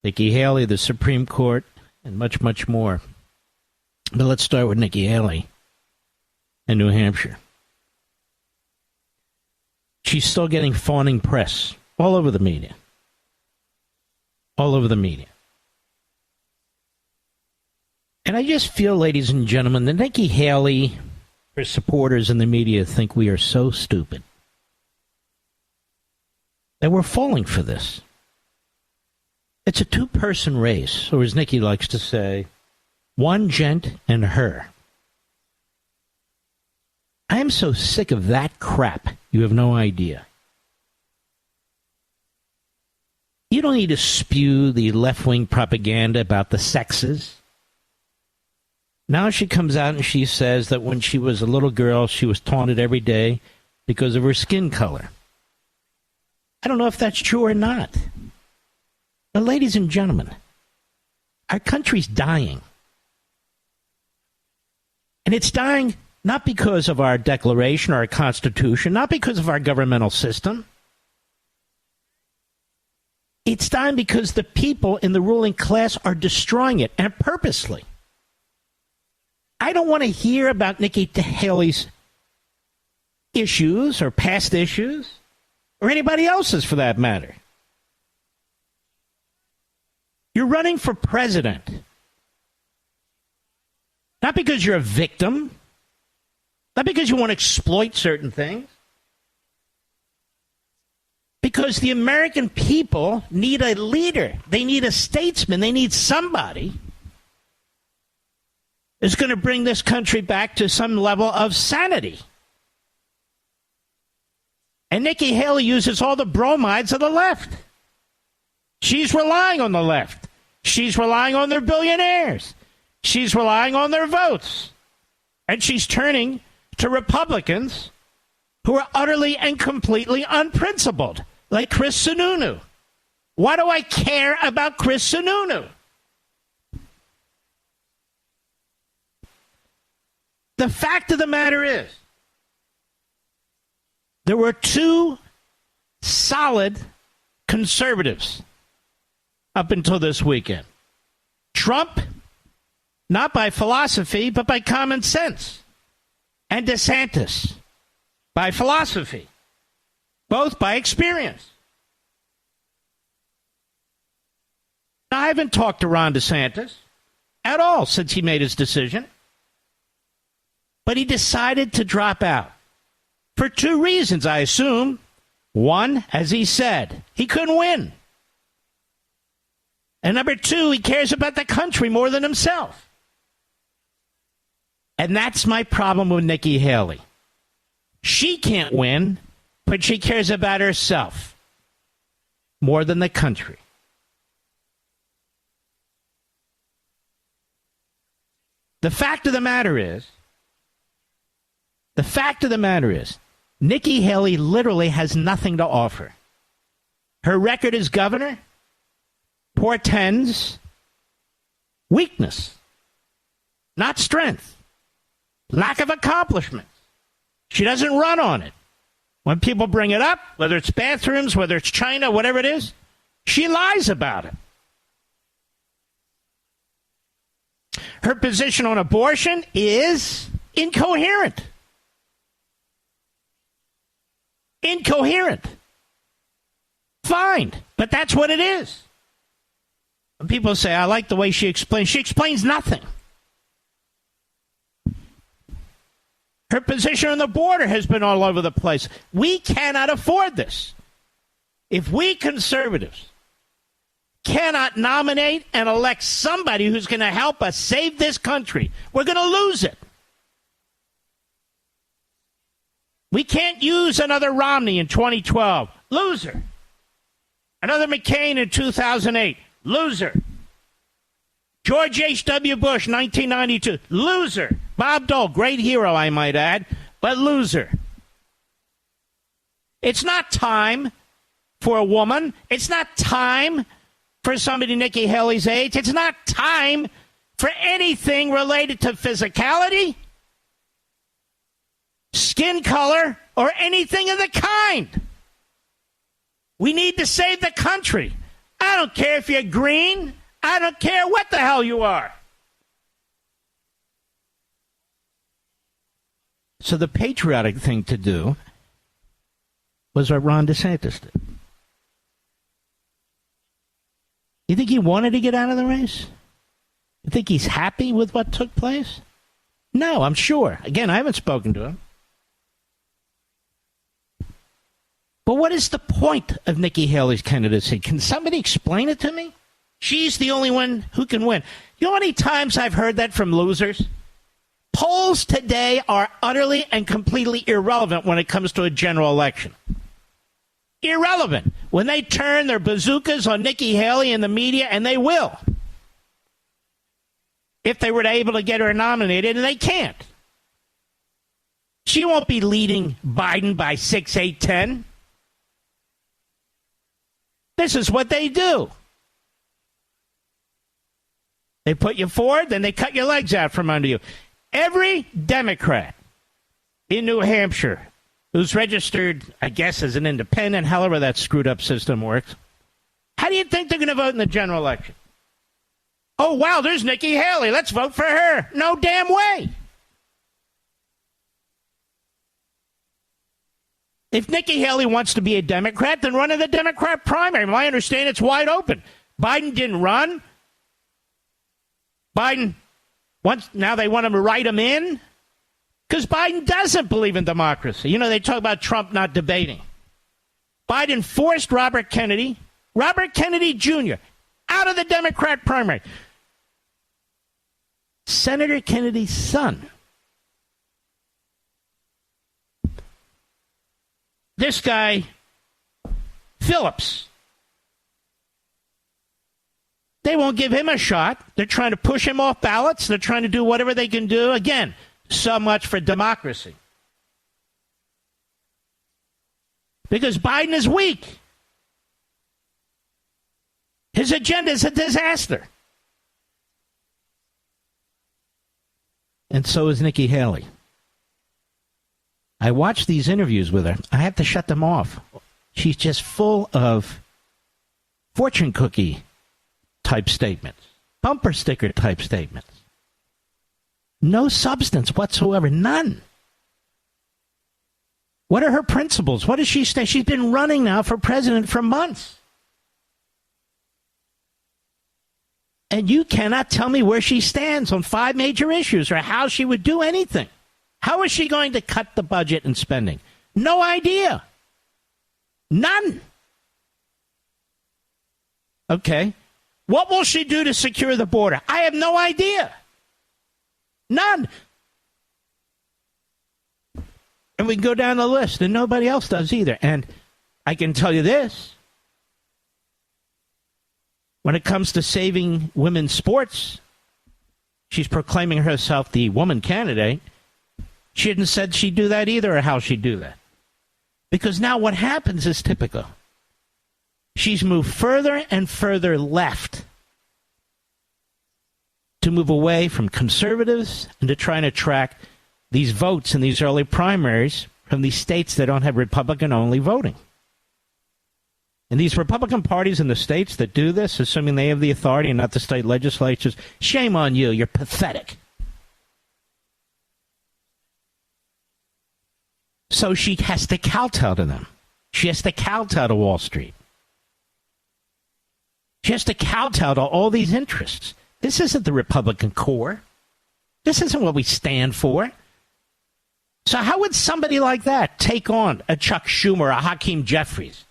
Nikki Haley, the Supreme Court, and much, much more. But let's start with Nikki Haley in New Hampshire. She's still getting fawning press all over the media. All over the media. And I just feel, ladies and gentlemen, that Nikki Haley, her supporters in the media think we are so stupid that we're falling for this. It's a two-person race, or as Nikki likes to say, one gent and her. I am so sick of that crap, you have no idea. You don't need to spew the left-wing propaganda about the sexes. Now she comes out and she says that when she was a little girl, she was taunted every day because of her skin color. I don't know if that's true or not. But ladies and gentlemen, our country's dying. And it's dying not because of our Declaration or our Constitution, not because of our governmental system. It's dying because the people in the ruling class are destroying it, and purposely. I don't want to hear about Nikki Haley's issues or past issues, or anybody else's for that matter. You're running for president. Not because you're a victim. Not because you want to exploit certain things. Because the American people need a leader. They need a statesman. They need somebody who's going to bring this country back to some level of sanity. And Nikki Haley uses all the bromides of the left. She's relying on the left. She's relying on their billionaires. She's relying on their votes. And she's turning to Republicans who are utterly and completely unprincipled, like Chris Sununu. Why do I care about Chris Sununu? The fact of the matter is, there were two solid conservatives up until this weekend. Trump, not by philosophy, but by common sense. And DeSantis, by philosophy. Both by experience. Now, I haven't talked to Ron DeSantis at all since he made his decision. But he decided to drop out. For two reasons, I assume. One, as he said, he couldn't win. And number two, he cares about the country more than himself. And that's my problem with Nikki Haley. She can't win, but she cares about herself more than the country. The fact of the matter is, Nikki Haley literally has nothing to offer. Her record as governor portends weakness, not strength, lack of accomplishment. She doesn't run on it. When people bring it up, whether it's bathrooms, whether it's China, whatever it is, she lies about it. Her position on abortion is incoherent. Incoherent. Fine, but that's what it is. When people say, I like the way she explains nothing. Her position on the border has been all over the place. We cannot afford this. If we conservatives cannot nominate and elect somebody who's going to help us save this country, we're going to lose it. We can't use another Romney in 2012. Loser. Another McCain in 2008. Loser. George H.W. Bush, 1992. Loser. Bob Dole, great hero, I might add, but loser. It's not time for a woman. It's not time for somebody Nikki Haley's age. It's not time for anything related to physicality, skin color, or anything of the kind. We need to save the country. I don't care if you're green. I don't care what the hell you are. So the patriotic thing to do was what Ron DeSantis did. You think he wanted to get out of the race? You think he's happy with what took place? No, I'm sure. Again, I haven't spoken to him. But what is the point of Nikki Haley's candidacy? Can somebody explain it to me? She's the only one who can win. You know how many times I've heard that from losers? Polls today are utterly and completely irrelevant when it comes to a general election. Irrelevant. When they turn their bazookas on Nikki Haley in the media, and they will, if they were able to get her nominated, and they can't. She won't be leading Biden by 6, 8, 10. This is what they do. They put you forward, then they cut your legs out from under you. Every Democrat in New Hampshire who's registered, I guess, as an independent, however that screwed up system works, how do you think they're going to vote in the general election? Oh, wow, there's Nikki Haley. Let's vote for her. No damn way. If Nikki Haley wants to be a Democrat, then run in the Democrat primary. I understand it's wide open. Biden didn't run. Now they want him to write him in? Because Biden doesn't believe in democracy. You know, they talk about Trump not debating. Biden forced Robert Kennedy Jr., out of the Democrat primary. Senator Kennedy's son. This guy, Phillips. They won't give him a shot. They're trying to push him off ballots. They're trying to do whatever they can do. Again, so much for democracy. Because Biden is weak. His agenda is a disaster. And so is Nikki Haley. I watched these interviews with her. I had to shut them off. She's just full of fortune cookie type statements, bumper sticker type statements. No substance whatsoever, none. What are her principles? What does she say? She's been running now for president for months. And you cannot tell me where she stands on 5 major issues or how she would do anything. How is she going to cut the budget and spending? No idea. None. Okay. What will she do to secure the border? I have no idea. None. And we can go down the list, and nobody else does either. And I can tell you this. When it comes to saving women's sports, she's proclaiming herself the woman candidate. She hadn't said she'd do that either or how she'd do that. Because now what happens is typical. She's moved further and further left to move away from conservatives and to try and attract these votes in these early primaries from these states that don't have Republican-only voting. And these Republican parties in the states that do this, assuming they have the authority and not the state legislatures, shame on you. You're pathetic. So she has to kowtow to them. She has to kowtow to Wall Street. She has to kowtow to all these interests. This isn't the Republican core. This isn't what we stand for. So how would somebody like that take on a Chuck Schumer or a Hakeem Jeffries?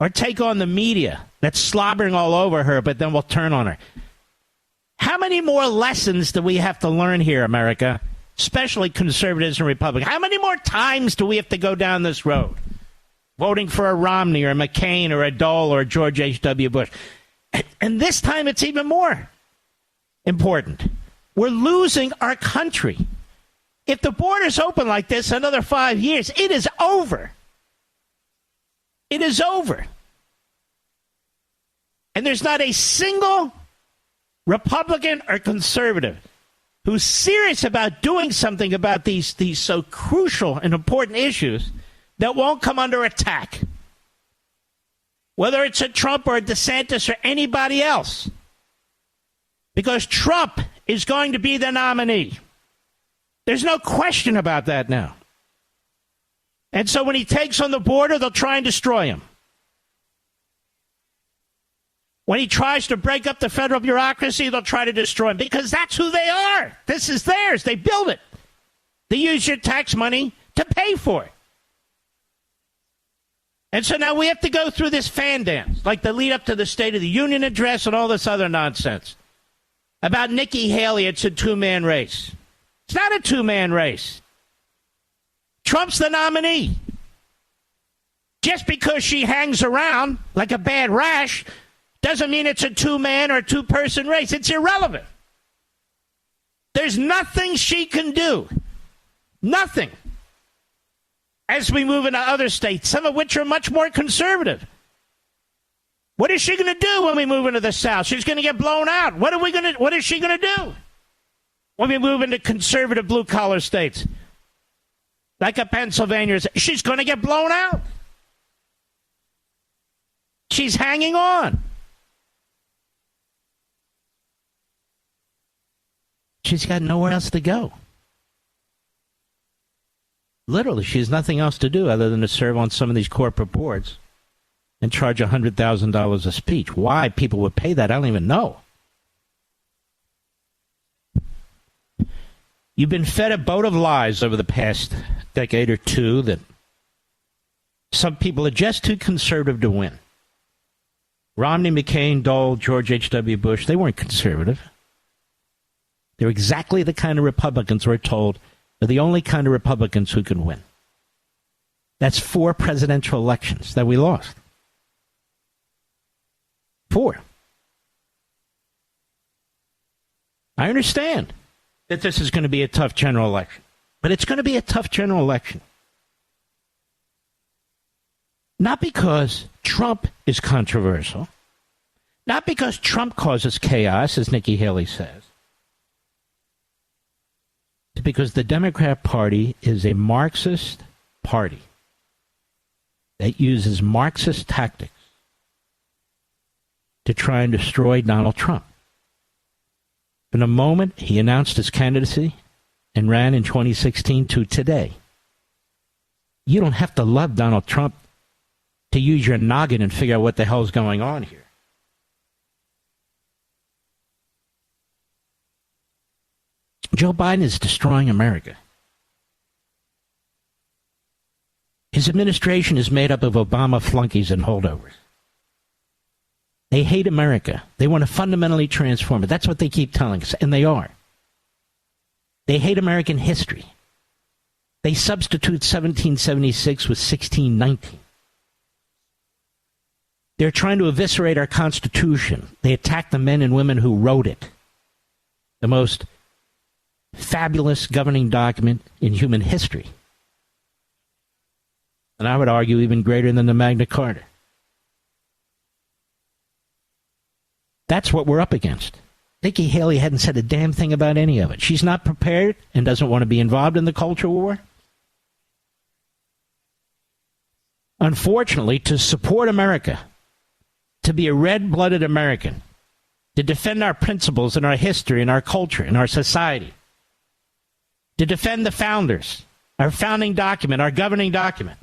Or take on the media that's slobbering all over her, but then will turn on her? How many more lessons do we have to learn here, America? Especially conservatives and Republicans. How many more times do we have to go down this road? Voting for a Romney or a McCain or a Dole or a George H.W. Bush. And this time it's even more important. We're losing our country. If the border's open like this another 5 years, it is over. It is over. And there's not a single Republican or conservative who's serious about doing something about these so crucial and important issues that won't come under attack. whether it's a Trump or a DeSantis or anybody else, because Trump is going to be the nominee. There's no question about that now. And so when he takes on the border, they'll try and destroy him. When he tries to break up the federal bureaucracy, they'll try to destroy him, because that's who they are. This is theirs. They build it. They use your tax money to pay for it. And so now we have to go through this fan dance, like the lead up to the State of the Union address and all this other nonsense. About Nikki Haley, it's a two-man race. It's not a two-man race. Trump's the nominee. Just because she hangs around like a bad rash doesn't mean it's a two-man or two-person race. It's irrelevant. There's nothing she can do. Nothing. As we move into other states, some of which are much more conservative. What is she going to do when we move into the South? She's going to get blown out. What is she going to do when we move into conservative blue-collar states? Like a Pennsylvania, she's going to get blown out. She's hanging on. She's got nowhere else to go. Literally, she has nothing else to do other than to serve on some of these corporate boards and charge $100,000 a speech. Why people would pay that, I don't even know. You've been fed a boat of lies over the past decade or two that some people are just too conservative to win. Romney, McCain, Dole, George H.W. Bush, they weren't conservative. They're exactly the kind of Republicans we're told are the only kind of Republicans who can win. That's 4 presidential elections that we lost. 4. I understand that this is going to be a tough general election, but it's going to be a tough general election. Not because Trump is controversial, not because Trump causes chaos, as Nikki Haley says. It's because the Democrat Party is a Marxist party that uses Marxist tactics to try and destroy Donald Trump. From the moment he announced his candidacy and ran in 2016 to today, you don't have to love Donald Trump to use your noggin and figure out what the hell's going on here. Joe Biden is destroying America. His administration is made up of Obama flunkies and holdovers. They hate America. They want to fundamentally transform it. That's what they keep telling us, and they are. They hate American history. They substitute 1776 with 1619. They're trying to eviscerate our Constitution. They attack the men and women who wrote it. The most fabulous governing document in human history. And I would argue even greater than the Magna Carta. That's what we're up against. Nikki Haley hadn't said a damn thing about any of it. She's not prepared and doesn't want to be involved in the culture war. Unfortunately, to support America, to be a red-blooded American, to defend our principles and our history and our culture and our society, to defend the founders, our founding document, our governing document.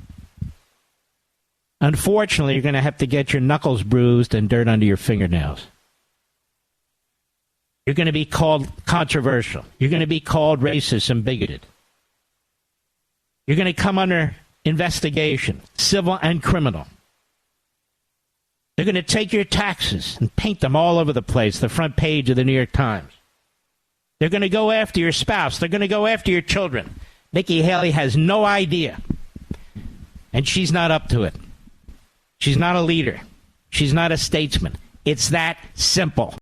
Unfortunately, you're going to have to get your knuckles bruised and dirt under your fingernails. You're going to be called controversial. You're going to be called racist and bigoted. You're going to come under investigation, civil and criminal. They're going to take your taxes and paint them all over the place, the front page of the New York Times. They're going to go after your spouse. They're going to go after your children. Nikki Haley has no idea. And she's not up to it. She's not a leader. She's not a statesman. It's that simple.